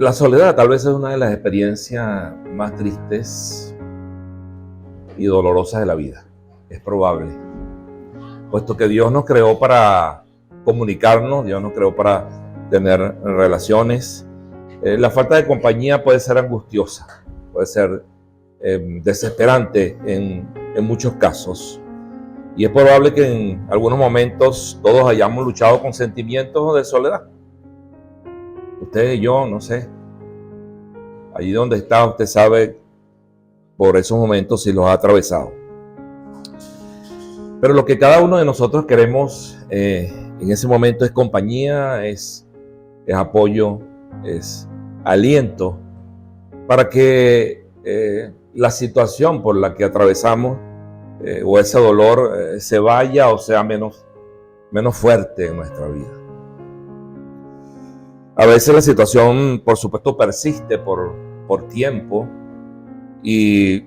La soledad tal vez es una de las experiencias más tristes y dolorosas de la vida. Es probable, puesto que Dios nos creó para comunicarnos, Dios nos creó para tener relaciones. La falta de compañía puede ser angustiosa, puede ser desesperante en muchos casos. Y es probable que en algunos momentos todos hayamos luchado con sentimientos de soledad. Usted y yo, no sé, allí donde está, usted sabe por esos momentos si los ha atravesado. Pero lo que cada uno de nosotros queremos en ese momento es compañía, es apoyo, es aliento para que la situación por la que atravesamos o ese dolor se vaya o sea menos fuerte en nuestra vida. A veces la situación, por supuesto, persiste por tiempo y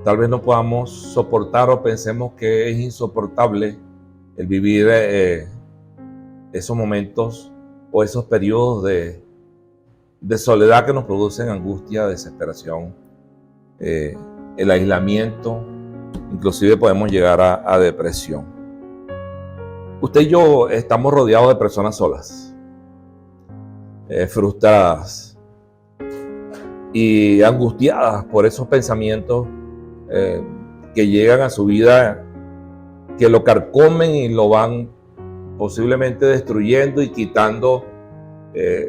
tal vez no podamos soportar o pensemos que es insoportable el vivir esos momentos o esos periodos de soledad que nos producen angustia, desesperación, el aislamiento, inclusive podemos llegar a depresión. Usted y yo estamos rodeados de personas solas, frustradas y angustiadas por esos pensamientos que llegan a su vida, que lo carcomen y lo van posiblemente destruyendo y quitando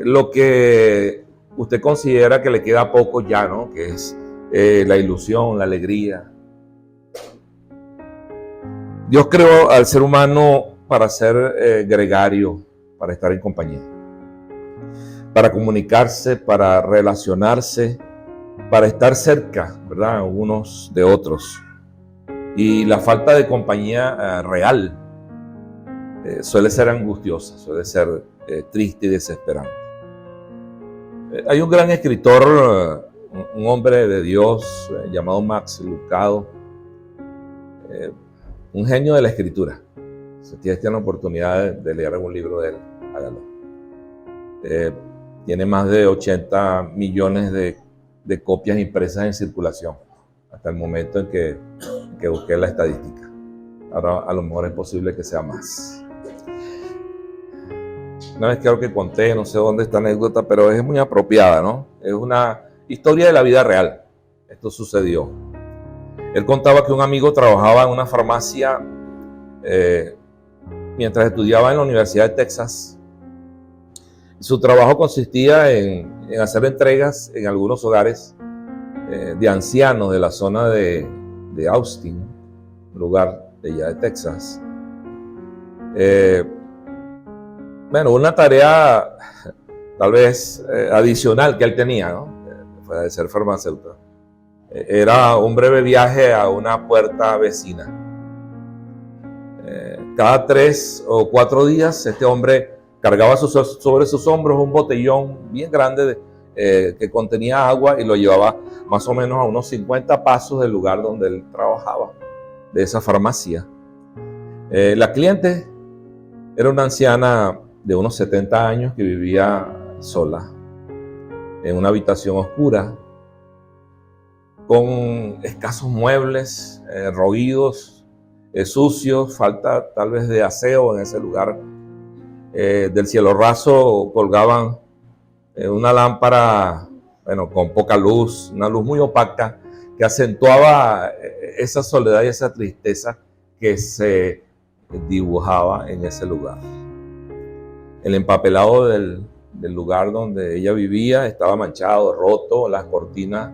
lo que usted considera que le queda poco ya, ¿no? Que es la ilusión, la alegría. Dios creó al ser humano para ser gregario, para estar en compañía, para comunicarse, para relacionarse, para estar cerca, ¿verdad?, unos de otros. Y la falta de compañía real suele ser angustiosa, suele ser triste y desesperante. Hay un gran escritor, un hombre de Dios llamado Max Lucado, un genio de la escritura. Si ustedes tienen la oportunidad de leer algún libro de él, háganlo. Tiene más de 80 millones de copias impresas en circulación hasta el momento en que busqué la estadística. Ahora a lo mejor es posible que sea más. Una vez creo que conté, no sé dónde esta anécdota, pero es muy apropiada, ¿no? Es una historia de la vida real. Esto sucedió. Él contaba que un amigo trabajaba en una farmacia mientras estudiaba en la Universidad de Texas. Su trabajo consistía en hacer entregas en algunos hogares de ancianos de la zona de Austin, un lugar de allá de Texas. Bueno, una tarea tal vez adicional que él tenía, ¿no? Fue de ser farmacéutico. Era un breve viaje a una puerta vecina. Cada 3 o 4 días este hombre cargaba sobre sus hombros un botellón bien grande que contenía agua y lo llevaba más o menos a unos 50 pasos del lugar donde él trabajaba, de esa farmacia. La cliente era una anciana de unos 70 años que vivía sola en una habitación oscura con escasos muebles, roídos, sucios, falta tal vez de aseo en ese lugar. Del cielo raso colgaban una lámpara, bueno, con poca luz, una luz muy opaca que acentuaba esa soledad y esa tristeza que se dibujaba en ese lugar. El empapelado del lugar donde ella vivía estaba manchado, roto, las cortinas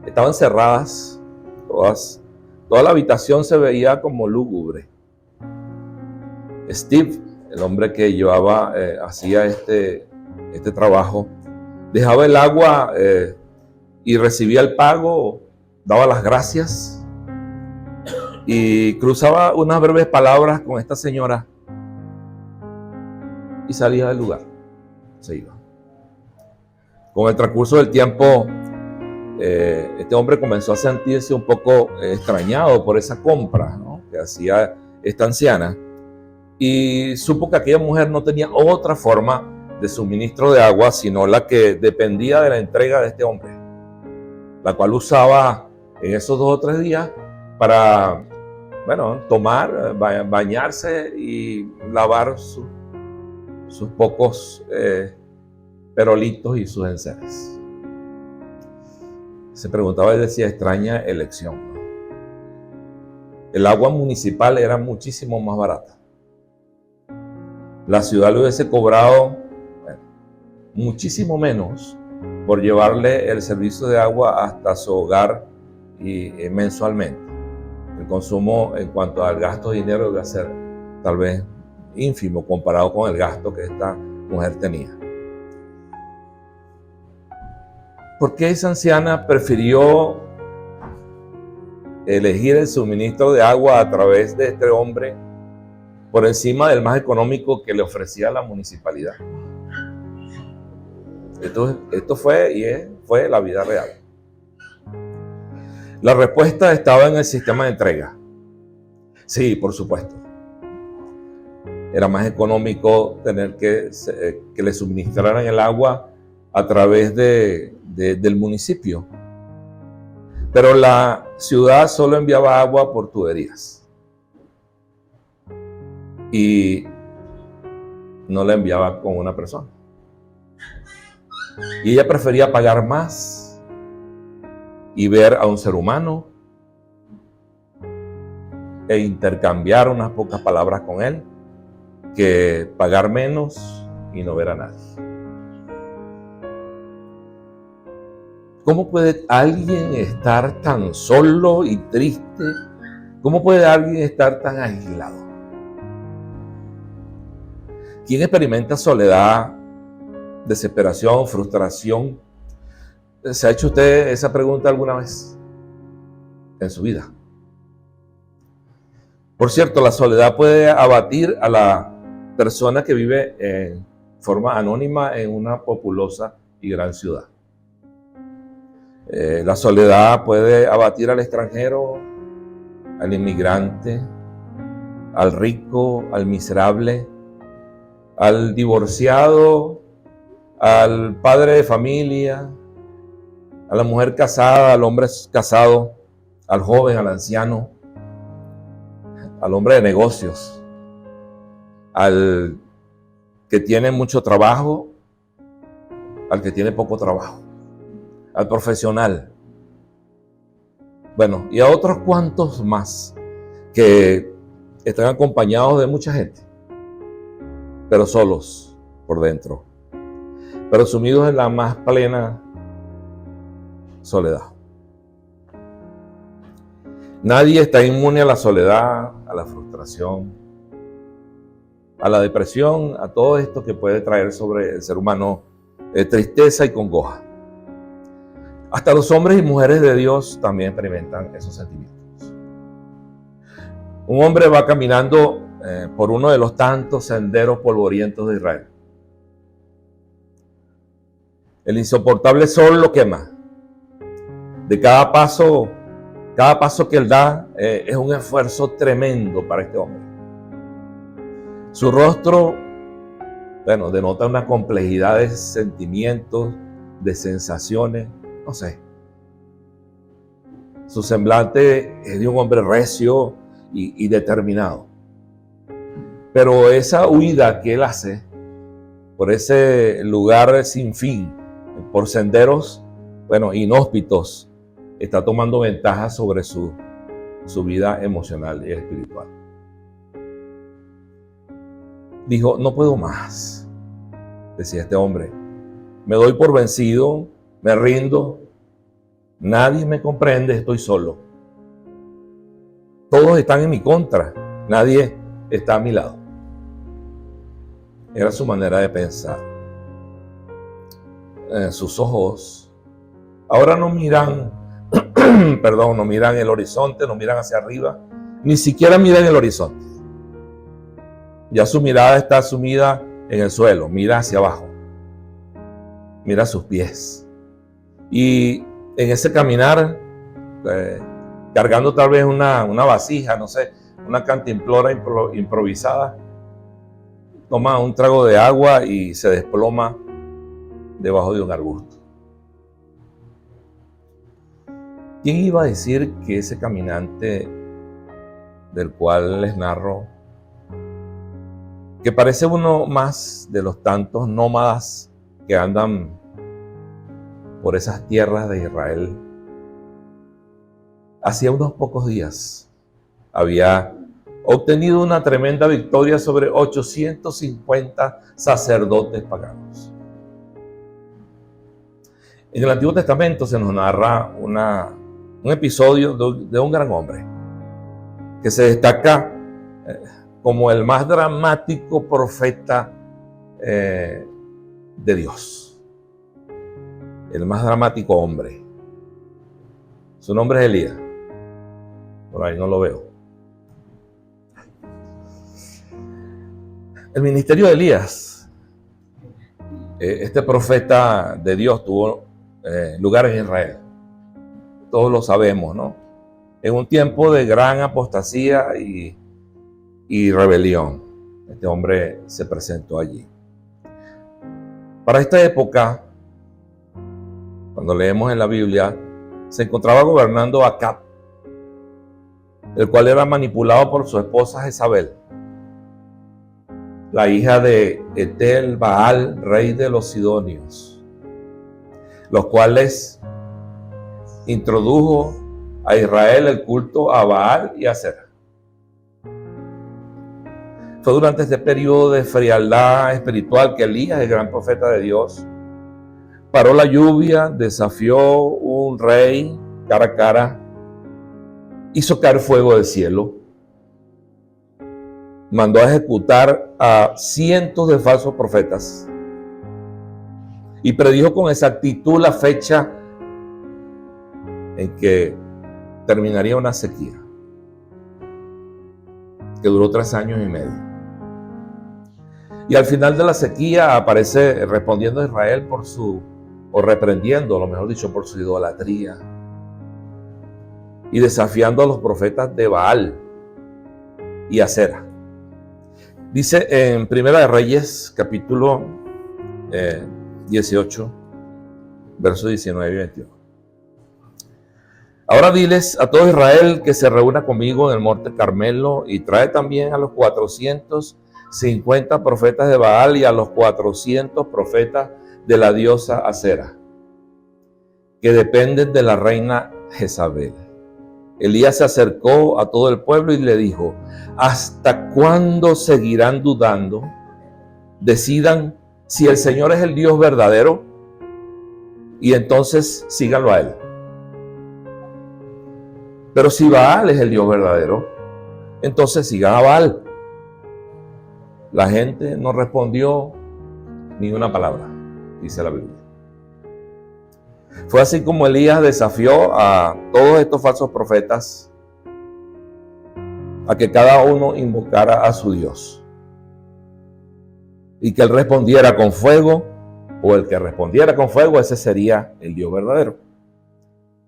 estaban cerradas, toda la habitación se veía como lúgubre. Steve, el hombre que llevaba, hacía este trabajo, dejaba el agua y recibía el pago, daba las gracias y cruzaba unas breves palabras con esta señora y salía del lugar, se iba. Con el transcurso del tiempo, este hombre comenzó a sentirse un poco extrañado por esa compra, ¿no?, que hacía esta anciana, y supo que aquella mujer no tenía otra forma de suministro de agua, sino la que dependía de la entrega de este hombre, la cual usaba en esos 2 o 3 días para, bueno, tomar, bañarse y lavar sus pocos perolitos y sus enseres. Se preguntaba y decía, extraña elección, ¿no? El agua municipal era muchísimo más barata. La ciudad le hubiese cobrado muchísimo menos por llevarle el servicio de agua hasta su hogar y mensualmente. El consumo en cuanto al gasto de dinero debe ser tal vez ínfimo comparado con el gasto que esta mujer tenía. ¿Por qué esa anciana prefirió elegir el suministro de agua a través de este hombre por encima del más económico que le ofrecía la municipalidad? Esto fue la vida real. La respuesta estaba en el sistema de entrega. Sí, por supuesto. Era más económico tener que le suministraran el agua a través del municipio. Pero la ciudad solo enviaba agua por tuberías. Y no la enviaba con una persona. Y ella prefería pagar más y ver a un ser humano e intercambiar unas pocas palabras con él que pagar menos y no ver a nadie. ¿Cómo puede alguien estar tan solo y triste? ¿Cómo puede alguien estar tan aislado? ¿Quién experimenta soledad, desesperación, frustración? ¿Se ha hecho usted esa pregunta alguna vez en su vida? Por cierto, la soledad puede abatir a la persona que vive en forma anónima en una populosa y gran ciudad. La soledad puede abatir al extranjero, al inmigrante, al rico, al miserable, al divorciado, al padre de familia, a la mujer casada, al hombre casado, al joven, al anciano, al hombre de negocios, al que tiene mucho trabajo, al que tiene poco trabajo, al profesional. Bueno, y a otros cuantos más que están acompañados de mucha gente, pero solos por dentro, pero sumidos en la más plena soledad. Nadie está inmune a la soledad, a la frustración, a la depresión, a todo esto que puede traer sobre el ser humano tristeza y congoja. Hasta los hombres y mujeres de Dios también experimentan esos sentimientos. Un hombre va caminando por uno de los tantos senderos polvorientos de Israel. El insoportable sol lo quema. De cada paso que él da es un esfuerzo tremendo para este hombre. Su rostro, bueno, denota una complejidad de sentimientos, de sensaciones, no sé. Su semblante es de un hombre recio y determinado. Pero esa huida que él hace por ese lugar sin fin, por senderos, bueno, inhóspitos, está tomando ventaja sobre su vida emocional y espiritual. Dijo, no puedo más, decía este hombre. Me doy por vencido, me rindo, nadie me comprende, estoy solo. Todos están en mi contra, nadie está a mi lado. Era su manera de pensar. Sus ojos ahora no miran, no miran el horizonte, no miran hacia arriba, ni siquiera miran el horizonte. Ya su mirada está sumida en el suelo, mira hacia abajo, mira sus pies. Y en ese caminar, cargando tal vez una vasija, no sé, una cantimplora improvisada, toma un trago de agua y se desploma debajo de un arbusto. ¿Quién iba a decir que ese caminante del cual les narro, que parece uno más de los tantos nómadas que andan por esas tierras de Israel, hacía unos pocos días había obtenido una tremenda victoria sobre 850 sacerdotes paganos? En el Antiguo Testamento se nos narra un episodio de un gran hombre que se destaca como el más dramático profeta de Dios. El más dramático hombre. Su nombre es Elías. Por ahí no lo veo. El ministerio de Elías, este profeta de Dios, tuvo lugar en Israel. Todos lo sabemos, ¿no? En un tiempo de gran apostasía y rebelión, este hombre se presentó allí. Para esta época, cuando leemos en la Biblia, se encontraba gobernando Acab, el cual era manipulado por su esposa Jezabel, la hija de Etel Baal, rey de los sidonios, los cuales introdujo a Israel el culto a Baal y a Acera. Fue durante este periodo de frialdad espiritual que Elías, el gran profeta de Dios, paró la lluvia, desafió un rey cara a cara, hizo caer fuego del cielo, mandó a ejecutar a cientos de falsos profetas y predijo con exactitud la fecha en que terminaría una sequía que duró 3 años y medio. Y al final de la sequía aparece respondiendo a Israel o reprendiendo, a lo mejor dicho, por su idolatría y desafiando a los profetas de Baal y Acera. Dice en Primera de Reyes, capítulo 18, versos 19 y 21. Ahora diles a todo Israel que se reúna conmigo en el monte Carmelo y trae también a los 450 profetas de Baal y a los 400 profetas de la diosa Acera, que dependen de la reina Jezabel. Elías se acercó a todo el pueblo y le dijo: ¿hasta cuándo seguirán dudando? Decidan si el Señor es el Dios verdadero y entonces síganlo a él. Pero si Baal es el Dios verdadero, entonces sigan a Baal. La gente no respondió ni una palabra, dice la Biblia. Fue así como Elías desafió a todos estos falsos profetas a que cada uno invocara a su Dios y que él respondiera con fuego, o el que respondiera con fuego, ese sería el Dios verdadero.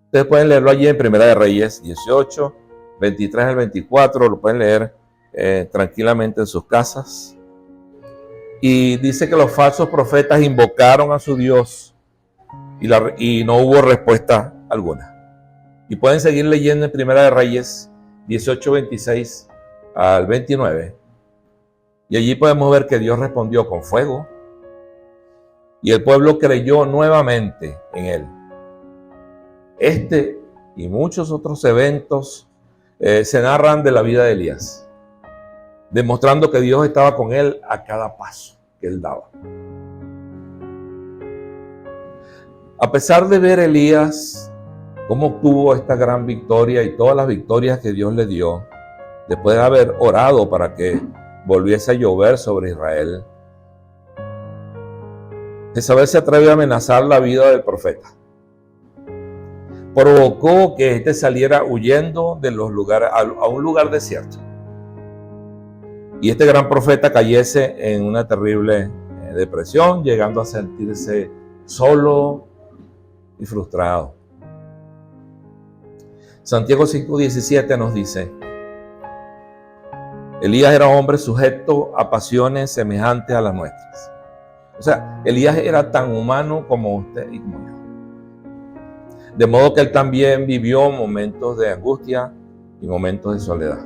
Ustedes pueden leerlo allí en Primera de Reyes 18, 23 al 24, lo pueden leer tranquilamente en sus casas. Y dice que los falsos profetas invocaron a su Dios y no hubo respuesta alguna. Y pueden seguir leyendo en Primera de Reyes 18, 26 al 29. Y allí podemos ver que Dios respondió con fuego y el pueblo creyó nuevamente en él. Este y muchos otros eventos se narran de la vida de Elías, demostrando que Dios estaba con él a cada paso que él daba. A pesar de ver Elías cómo obtuvo esta gran victoria y todas las victorias que Dios le dio, después de haber orado para que volviese a llover sobre Israel, Jezabel se atreve a amenazar la vida del profeta. Provocó que éste saliera huyendo de los lugares a un lugar desierto. Y este gran profeta cayese en una terrible depresión, llegando a sentirse solo y frustrado. Santiago 5:17 nos dice: Elías era hombre sujeto a pasiones semejantes a las nuestras. O sea, Elías era tan humano como usted y como yo. De modo que él también vivió momentos de angustia y momentos de soledad.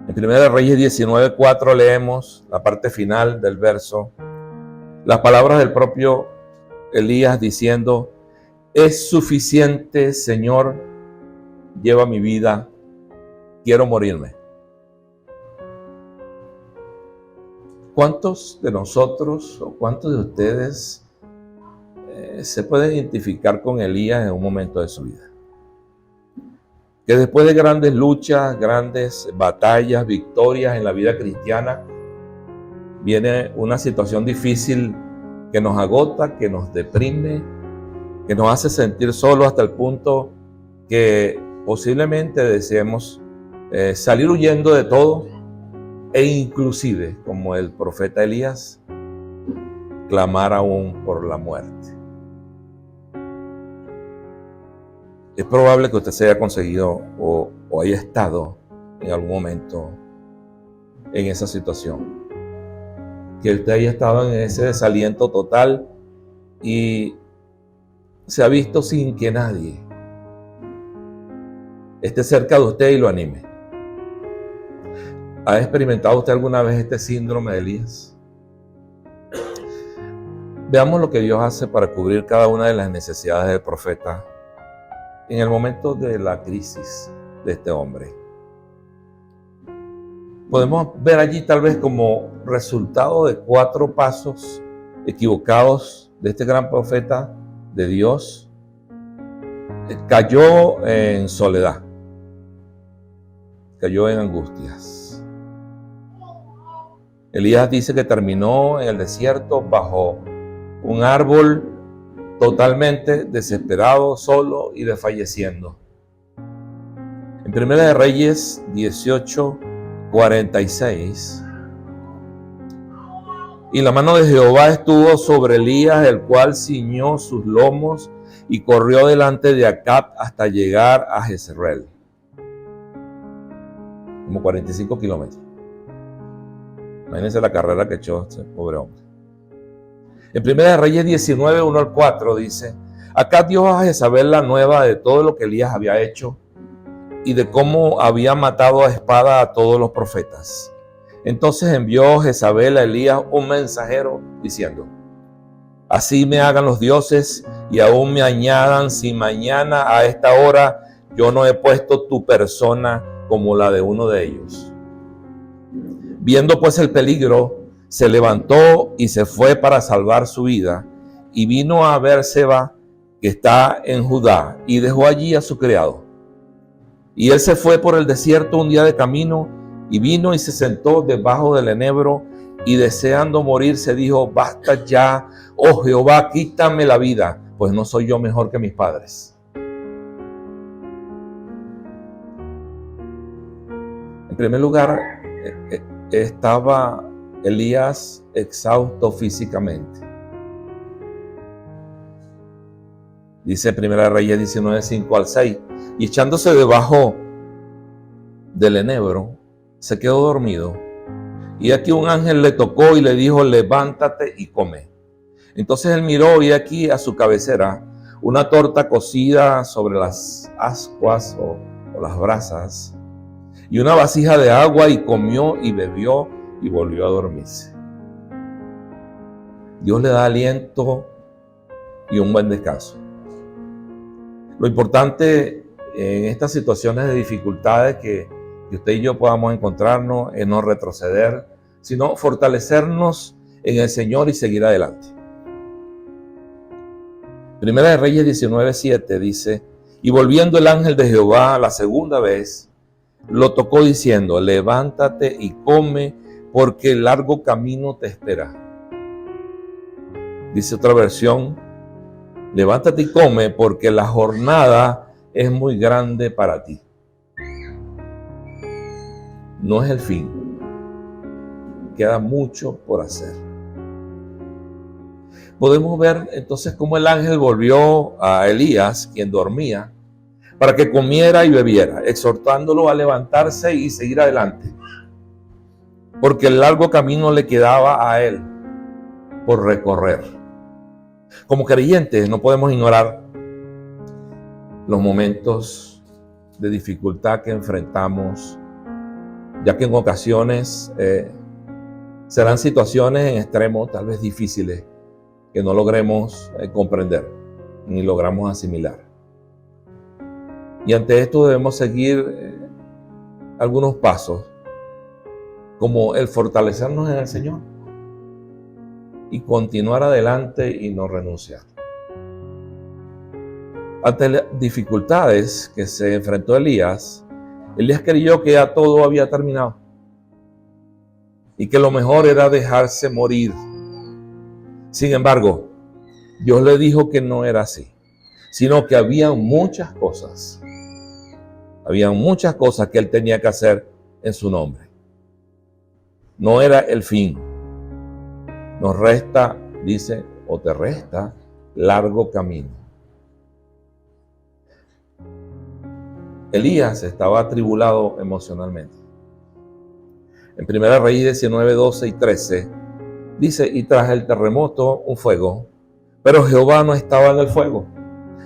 En 1 Reyes 19:4 leemos la parte final del verso, las palabras del propio Elías diciendo: es suficiente, Señor, lleva mi vida, quiero morirme. ¿Cuántos de nosotros o cuántos de ustedes se pueden identificar con Elías en un momento de su vida? Que después de grandes luchas, grandes batallas, victorias en la vida cristiana, viene una situación difícil que nos agota, que nos deprime, que nos hace sentir solos hasta el punto que posiblemente deseemos salir huyendo de todo e inclusive, como el profeta Elías, clamar aún por la muerte. Es probable que usted se haya conseguido o haya estado en algún momento en esa situación. Que usted haya estado en ese desaliento total y se ha visto sin que nadie esté cerca de usted y lo anime. ¿Ha experimentado usted alguna vez este síndrome de Elías? Veamos lo que Dios hace para cubrir cada una de las necesidades del profeta en el momento de la crisis de este hombre. Podemos ver allí tal vez como resultado de 4 pasos equivocados de este gran profeta de Dios. Cayó en soledad, cayó en angustias. Elías dice que terminó en el desierto bajo un árbol, totalmente desesperado, solo y desfalleciendo. En 1 Reyes 18:46, y la mano de Jehová estuvo sobre Elías, el cual ciñó sus lomos y corrió delante de Acab hasta llegar a Jezreel, como 45 kilómetros. Imagínense la carrera que echó ese pobre hombre. En 1 Reyes 19:1-4 dice: acá dio a Jezabel la nueva de todo lo que Elías había hecho y de cómo había matado a espada a todos los profetas. Entonces envió Jezabel a Elías un mensajero diciendo: así me hagan los dioses y aún me añadan si mañana a esta hora yo no he puesto tu persona como la de uno de ellos. Viendo pues el peligro, se levantó y se fue para salvar su vida, y vino a Beerseba, que está en Judá, y dejó allí a su criado. Y él se fue por el desierto un día de camino, y vino y se sentó debajo del enebro, y deseando morir se dijo: basta ya, oh Jehová, quítame la vida, pues no soy yo mejor que mis padres. En primer lugar, estaba Elías exhausto físicamente. Dice 1 Reyes 19:5-6, y echándose debajo del enebro, se quedó dormido. Y aquí un ángel le tocó y le dijo: levántate y come. Entonces él miró, y aquí a su cabecera una torta cocida sobre las ascuas o las brasas, y una vasija de agua, y comió y bebió y volvió a dormirse. Dios le da aliento y un buen descanso. Lo importante en estas situaciones de dificultades que usted y yo podamos encontrarnos es no retroceder, sino fortalecernos en el Señor y seguir adelante. 1 Reyes 19:7 dice: y volviendo el ángel de Jehová la segunda vez, lo tocó diciendo: levántate y come, porque el largo camino te espera. Dice otra versión: levántate y come, porque la jornada es muy grande para ti. No es el fin. Queda mucho por hacer. Podemos ver entonces cómo el ángel volvió a Elías, quien dormía, para que comiera y bebiera, exhortándolo a levantarse y seguir adelante, porque el largo camino le quedaba a él por recorrer. Como creyentes no podemos ignorar los momentos de dificultad que enfrentamos, ya que en ocasiones serán situaciones en extremo, tal vez difíciles, que no logremos comprender ni logramos asimilar. Y ante esto debemos seguir algunos pasos, como el fortalecernos en el Señor y continuar adelante y no renunciar. Ante las dificultades que se enfrentó Elías creyó que ya todo había terminado y que lo mejor era dejarse morir. Sin embargo, Dios le dijo que no era así, sino que había muchas cosas que él tenía que hacer en su nombre. No era el fin. Nos resta, dice, o te resta, largo camino. Elías estaba atribulado emocionalmente. En 1 Reyes 19, 12 y 13, dice, y tras el terremoto un fuego, pero Jehová no estaba en el fuego,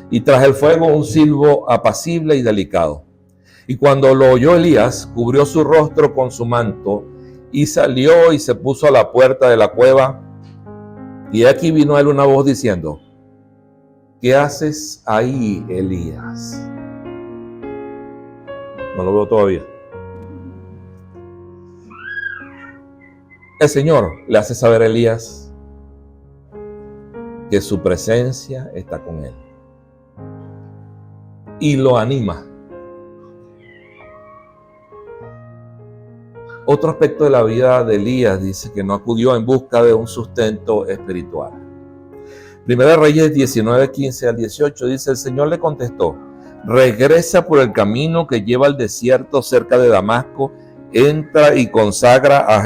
y tras el fuego un silbo apacible y delicado. Y cuando lo oyó Elías, cubrió su rostro con su manto, y salió y se puso a la puerta de la cueva. Y aquí vino a él una voz diciendo, ¿qué haces ahí, Elías? No lo veo todavía. El Señor le hace saber a Elías que su presencia está con él. Y lo anima. Otro aspecto de la vida de Elías dice que no acudió en busca de un sustento espiritual. 1 Reyes 19, 15 al 18 dice, el Señor le contestó, regresa por el camino que lleva al desierto cerca de Damasco, entra y consagra a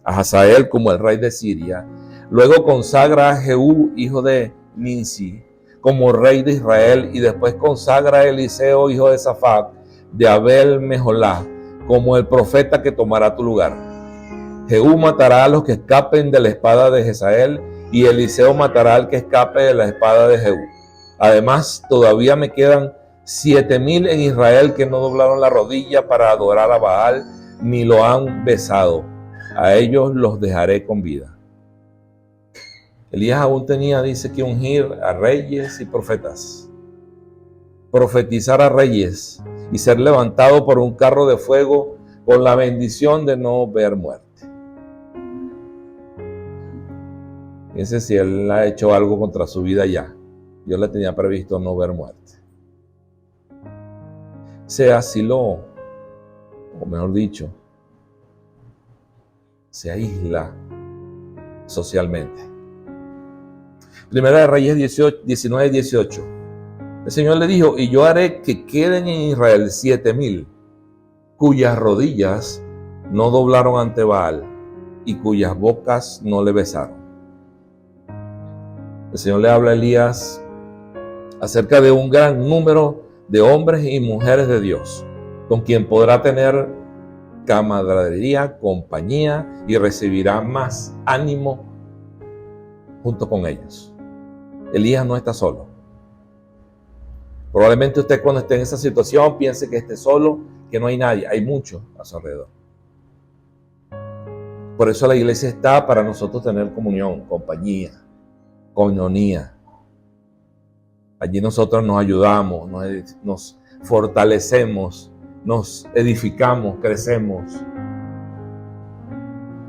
Hazael como el rey de Siria. Luego consagra a Jehú, hijo de Nimsi, como rey de Israel, y después consagra a Eliseo, hijo de Safat, de Abel Meholá, como el profeta que tomará tu lugar. Jehú matará a los que escapen de la espada de Hazael, y Eliseo matará al que escape de la espada de Jehú. Además, todavía me quedan 7,000 en Israel que no doblaron la rodilla para adorar a Baal, ni lo han besado. A ellos los dejaré con vida. Elías aún tenía, dice, que ungir a reyes y profetas, profetizar a reyes y ser levantado por un carro de fuego con la bendición de no ver muerte. Fíjense si él ha hecho algo contra su vida ya. Dios le tenía previsto no ver muerte. Se asiló, o mejor dicho, se aísla socialmente. Primera de Reyes 19, 18. El Señor le dijo, y yo haré que queden en Israel 7,000, cuyas rodillas no doblaron ante Baal y cuyas bocas no le besaron. El Señor le habla a Elías acerca de un gran número de hombres y mujeres de Dios, con quien podrá tener camaradería, compañía y recibirá más ánimo junto con ellos. Elías no está solo. Probablemente usted cuando esté en esa situación piense que esté solo, que no hay nadie, hay muchos a su alrededor. Por eso la iglesia está para nosotros tener comunión, compañía, coinonía. Allí nosotros nos ayudamos, nos fortalecemos, nos edificamos, crecemos,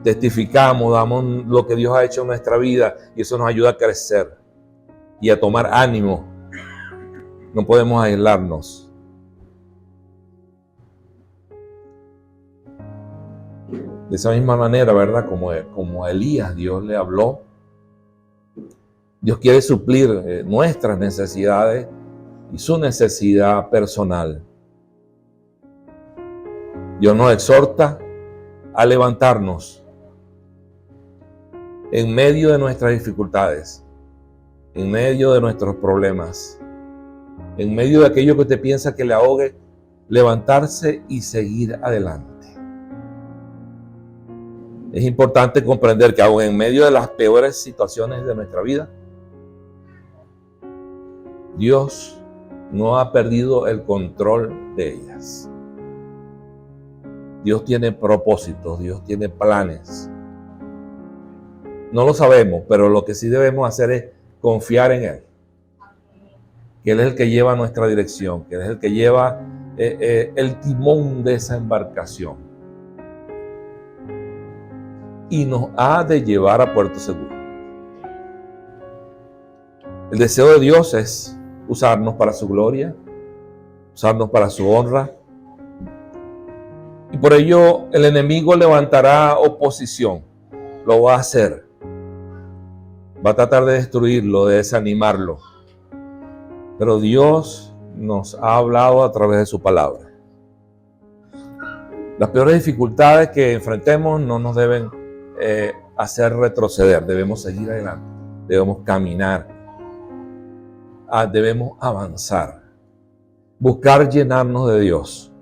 testificamos, damos lo que Dios ha hecho en nuestra vida y eso nos ayuda a crecer y a tomar ánimo. No podemos aislarnos. De esa misma manera, ¿verdad? Como a Elías Dios le habló, Dios quiere suplir nuestras necesidades y su necesidad personal. Dios nos exhorta a levantarnos en medio de nuestras dificultades, en medio de nuestros problemas, En medio de aquello que usted piensa que le ahogue, levantarse y seguir adelante. Es importante comprender que aún en medio de las peores situaciones de nuestra vida, Dios no ha perdido el control de ellas. Dios tiene propósitos, Dios tiene planes. No lo sabemos, pero lo que sí debemos hacer es confiar en Él. Que Él es el que lleva nuestra dirección, que Él es el que lleva el timón de esa embarcación. Y nos ha de llevar a puerto seguro. El deseo de Dios es usarnos para su gloria, usarnos para su honra. Y por ello el enemigo levantará oposición, lo va a hacer. Va a tratar de destruirlo, de desanimarlo. Pero Dios nos ha hablado a través de su palabra. Las peores dificultades que enfrentemos no nos deben hacer retroceder, debemos seguir adelante, debemos caminar, debemos avanzar, buscar llenarnos de Dios,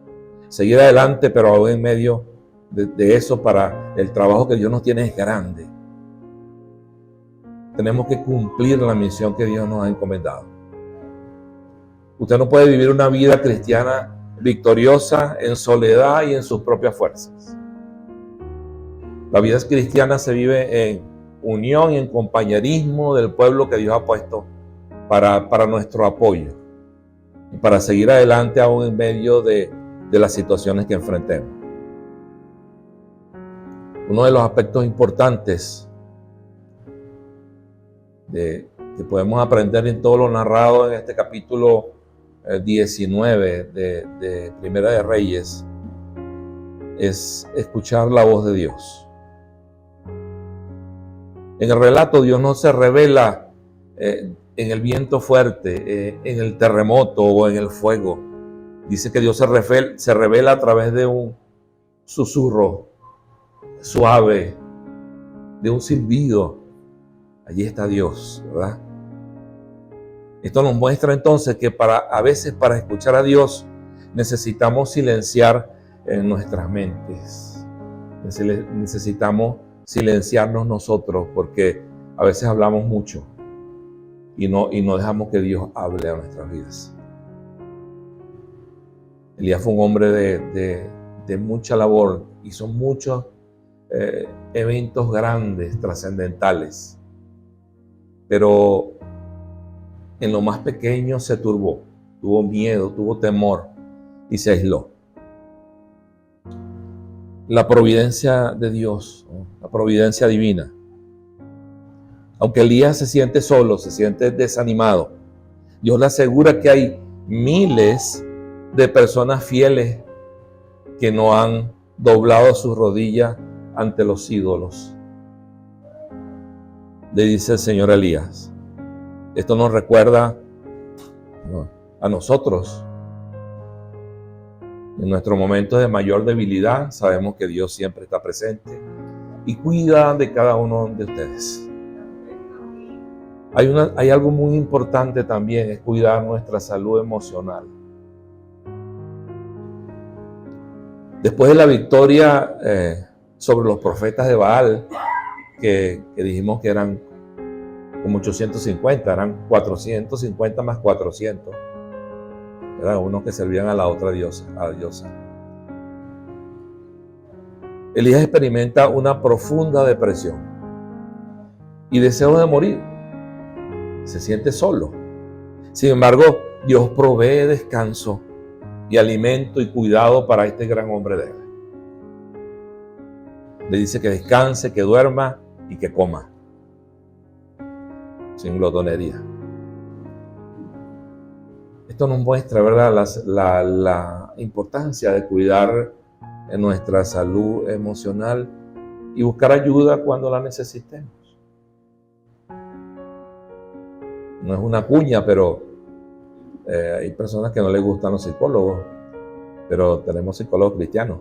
seguir adelante, pero aún en medio de eso, para el trabajo que Dios nos tiene es grande. Tenemos que cumplir la misión que Dios nos ha encomendado. Usted no puede vivir una vida cristiana victoriosa en soledad y en sus propias fuerzas. La vida cristiana se vive en unión y en compañerismo del pueblo que Dios ha puesto para nuestro apoyo y para seguir adelante aún en medio de las situaciones que enfrentemos. Uno de los aspectos importantes que podemos aprender en todo lo narrado en este capítulo 19 de Primera de Reyes es escuchar la voz de Dios. En el relato Dios no se revela en el viento fuerte, en el terremoto o en el fuego. Dice que Dios se revela a través de un susurro suave, de un silbido. Allí está Dios, ¿verdad? Esto nos muestra entonces que a veces para escuchar a Dios necesitamos silenciar en nuestras mentes. Necesitamos silenciarnos nosotros porque a veces hablamos mucho y no dejamos que Dios hable a nuestras vidas. Elías fue un hombre de mucha labor, hizo muchos eventos grandes, trascendentales, pero en lo más pequeño se turbó, tuvo miedo, tuvo temor y se aisló. La providencia de Dios, la providencia divina. Aunque Elías se siente solo, se siente desanimado, Dios le asegura que hay miles de personas fieles que no han doblado sus rodillas ante los ídolos. Le dice el Señor a Elías. Esto nos recuerda a nosotros. En nuestros momentos de mayor debilidad, sabemos que Dios siempre está presente y cuida de cada uno de ustedes. Hay algo muy importante también, es cuidar nuestra salud emocional. Después de la victoria sobre los profetas de Baal, que dijimos que eran como 850, eran 450 más 400. Eran unos que servían a la otra diosa, a la diosa. Elías experimenta una profunda depresión y deseo de morir. Se siente solo. Sin embargo, Dios provee descanso y alimento y cuidado para este gran hombre de él. Le dice que descanse, que duerma y que coma, sin glotonería. Esto nos muestra, ¿verdad?, la importancia de cuidar en nuestra salud emocional y buscar ayuda cuando la necesitemos. No es una cuña, pero hay personas que no les gustan los psicólogos, pero tenemos psicólogos cristianos.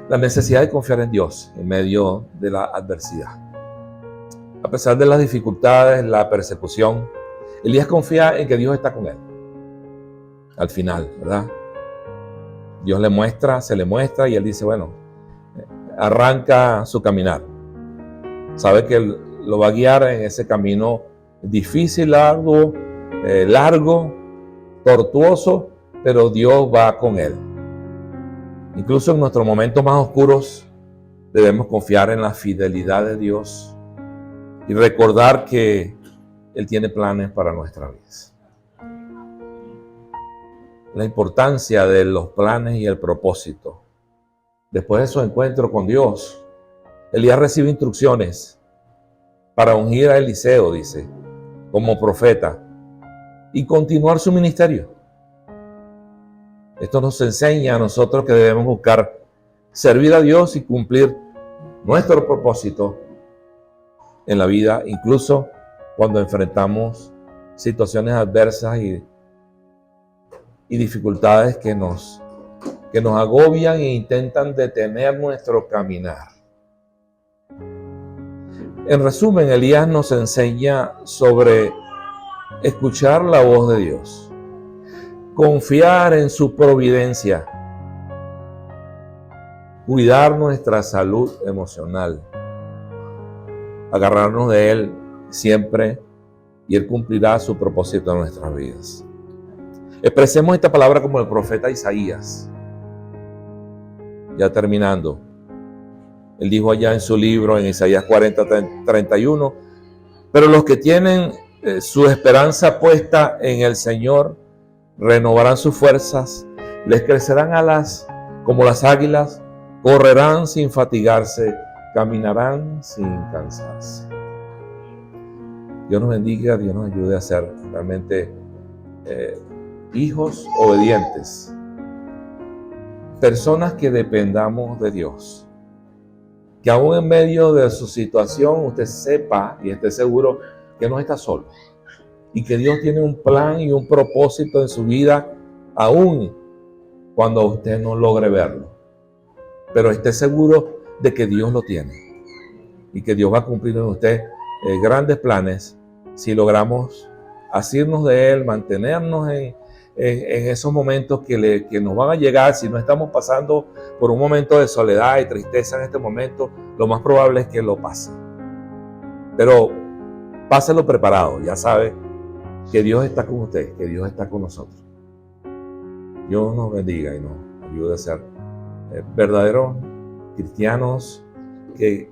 La necesidad de confiar en Dios en medio de la adversidad. A pesar de las dificultades, la persecución, Elías confía en que Dios está con él. Al final, ¿verdad? Dios se le muestra y él dice, bueno, arranca su caminar. Sabe que él lo va a guiar en ese camino difícil, largo, tortuoso, pero Dios va con él. Incluso en nuestros momentos más oscuros debemos confiar en la fidelidad de Dios y recordar que Él tiene planes para nuestra vida. La importancia de los planes y el propósito. Después de su encuentro con Dios, Elías recibe instrucciones para ungir a Eliseo, dice, como profeta y continuar su ministerio. Esto nos enseña a nosotros que debemos buscar servir a Dios y cumplir nuestro propósito en la vida, incluso cuando enfrentamos situaciones adversas y dificultades que nos agobian e intentan detener nuestro caminar. En resumen, Elías nos enseña sobre escuchar la voz de Dios, confiar en su providencia, cuidar nuestra salud emocional, agarrarnos de Él siempre y Él cumplirá su propósito en nuestras vidas. Expresemos esta palabra como el profeta Isaías. Ya terminando. Él dijo allá en su libro, en Isaías 40:31, pero los que tienen su esperanza puesta en el Señor renovarán sus fuerzas, les crecerán alas como las águilas, correrán sin fatigarse, caminarán sin cansarse. Dios nos bendiga, Dios nos ayude a ser realmente hijos obedientes, personas que dependamos de Dios, que aún en medio de su situación usted sepa y esté seguro que no está solo y que Dios tiene un plan y un propósito en su vida, aún cuando usted no logre verlo, pero esté seguro de que Dios lo tiene y que Dios va a cumplir en usted grandes planes si logramos asirnos de Él, mantenernos en esos momentos que nos van a llegar. Si no estamos pasando por un momento de soledad y tristeza en este momento, lo más probable es que lo pase. Pero páselo preparado, ya sabe que Dios está con usted, que Dios está con nosotros. Dios nos bendiga y nos ayude a ser verdaderos cristianos que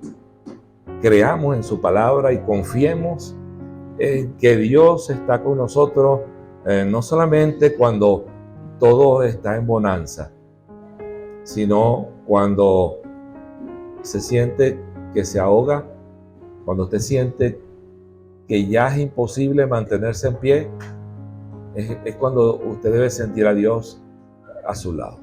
creamos en su palabra y confiemos en que Dios está con nosotros, no solamente cuando todo está en bonanza, sino cuando se siente que se ahoga, cuando usted siente que ya es imposible mantenerse en pie, es cuando usted debe sentir a Dios a su lado.